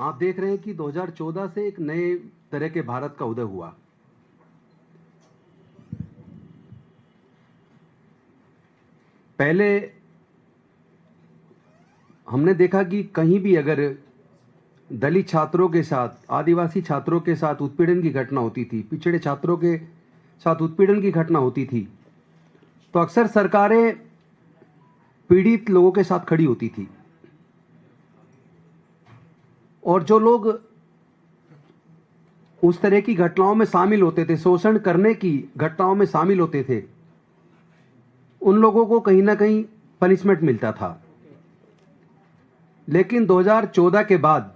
आप देख रहे हैं कि 2014 से एक नए तरह के भारत का उदय हुआ। पहले हमने देखा कि कहीं भी अगर दलित छात्रों के साथ, आदिवासी छात्रों के साथ उत्पीड़न की घटना होती थी, पिछड़े छात्रों के साथ उत्पीड़न की घटना होती थी, तो अक्सर सरकारें पीड़ित लोगों के साथ खड़ी होती थी। और जो लोग उस तरह की घटनाओं में शामिल होते थे, शोषण करने की घटनाओं में शामिल होते थे, उन लोगों को कहीं ना कहीं पनिशमेंट मिलता था। लेकिन 2014 के बाद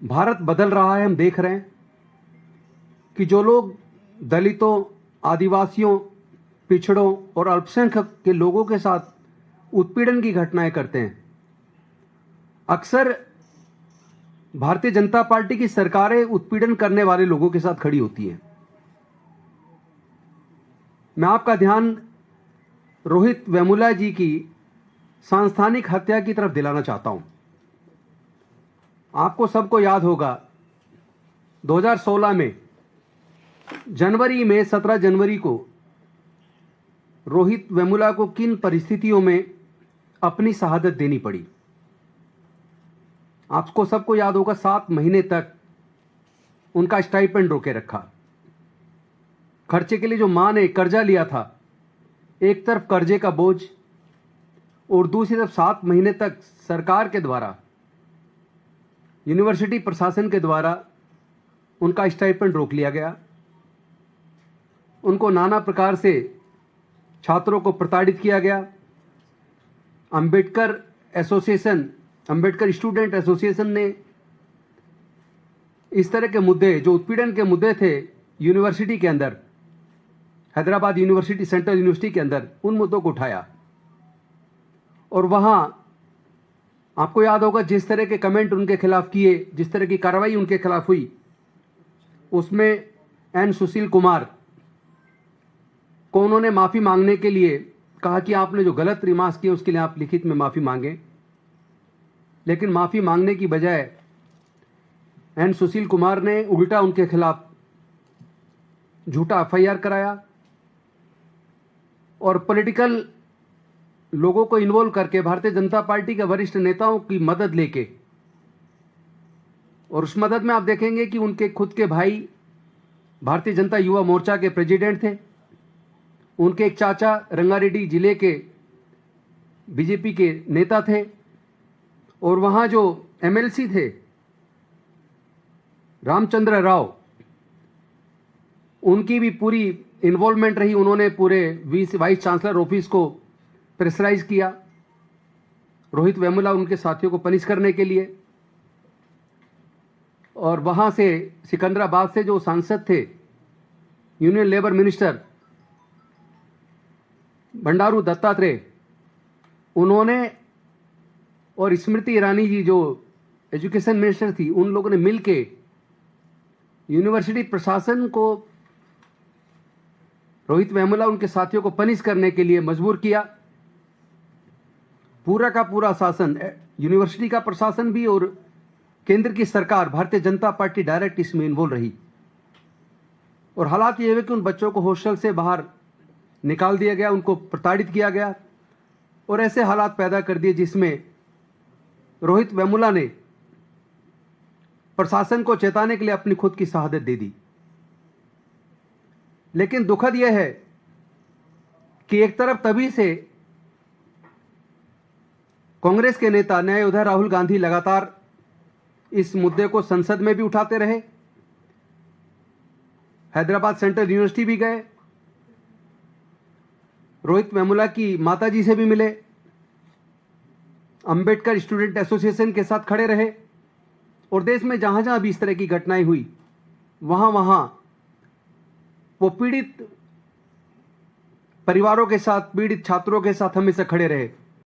भारत बदल रहा है। हम देख रहे हैं कि जो लोग दलितों, आदिवासियों, पिछड़ों और अल्पसंख्यक के लोगों के साथ उत्पीड़न की घटनाएं करते हैं, अक्सर भारतीय जनता पार्टी की सरकारें उत्पीड़न करने वाले लोगों के साथ खड़ी होती हैं। मैं आपका ध्यान रोहित वेमुला जी की सांस्थानिक हत्या की तरफ दिलाना चाहता हूं। आपको सबको याद होगा 2016 में जनवरी में 17 जनवरी को रोहित वेमुला को किन परिस्थितियों में अपनी शहादत देनी पड़ी। आपको सबको याद होगा 7 महीने तक उनका स्टाइपेंड रोके रखा। खर्चे के लिए जो मां ने कर्जा लिया था, एक तरफ कर्जे का बोझ और दूसरी तरफ 7 महीने तक सरकार के द्वारा, यूनिवर्सिटी प्रशासन के द्वारा उनका स्टाइपेंड रोक लिया गया। उनको नाना प्रकार से छात्रों को प्रताड़ित किया गया। Ambedkar association, Ambedkar student association ने इस तरह के मुद्दे, जो उत्पीड़न के मुद्दे थे यूनिवर्सिटी के अंदर, हैदराबाद यूनिवर्सिटी, सेंट्रल यूनिवर्सिटी के अंदर, उन मुद्दों को उठाया। और वहां आपको याद होगा जिस तरह के कमेंट उनके खिलाफ किए, जिस तरह की कार्रवाई उनके खिलाफ हुई, उसमें एन सुशील कुमार को उन्होंने माफी मांगने के लिए कहा कि आपने जो गलत रिमार्क्स किए उसके लिए आप लिखित में माफी मांगें। लेकिन माफी मांगने की बजाय एन सुशील कुमार ने उल्टा उनके खिलाफ झूठा एफआईआर कराया और पॉलिटिकल लोगों को इन्वॉल्व करके भारतीय जनता पार्टी के वरिष्ठ नेताओं की मदद लेके, और उस मदद में आप देखेंगे कि उनके खुद के भाई भारतीय जनता युवा मोर्चा के प्रेसिडेंट थे, उनके एक चाचा रंगारेड्डी जिले के बीजेपी के नेता थे, और वहां जो एमएलसी थे रामचंद्र राव, उनकी भी पूरी इन्वॉल्वमेंट रही। उन्होंने पूरे वाइस चांसलर ऑफिस को प्रेशराइज किया रोहित वेमुला उनके साथियों को पनिश करने के लिए। और वहां से सिकंदराबाद से जो सांसद थे, union labour minister Bandaru Dattatreya, उन्होंने और स्मृति ईरानी जी जो एजुकेशन मिनिस्टर थी, उन लोगों ने मिलके यूनिवर्सिटी प्रशासन को रोहित वेमुला उनके साथियों को पनिश करने के लिए मजबूर किया। पूरा का पूरा शासन, यूनिवर्सिटी का प्रशासन भी और केंद्र की सरकार, भारतीय जनता पार्टी डायरेक्ट इसमें इन्वॉल्व रही। और हालात ये हुए कि उन बच्चों को हॉस्टल से बाहर निकाल दिया गया, उनको प्रताड़ित किया गया और ऐसे हालात पैदा कर दिए जिसमें रोहित वेमुला ने प्रशासन को चेताने के लिए अपनी खुद की शहादत दे दी। लेकिन दुखद यह है कि एक तरफ तभी से कांग्रेस के नेता न्याय योद्धा राहुल गांधी लगातार इस मुद्दे को संसद में भी उठाते रहे, हैदराबाद सेंट्रल यूनिवर्सिटी भी गए, रोहित वेमुला की माताजी से भी मिले, अंबेडकर स्टूडेंट एसोसिएशन के साथ खड़े रहे और देश में जहां जहां भी इस तरह की घटनाएं हुई, वहां वहां वो पीड़ित परिवारों के साथ, पीड़ित छात्रों के साथ हमेशा खड़े रहे।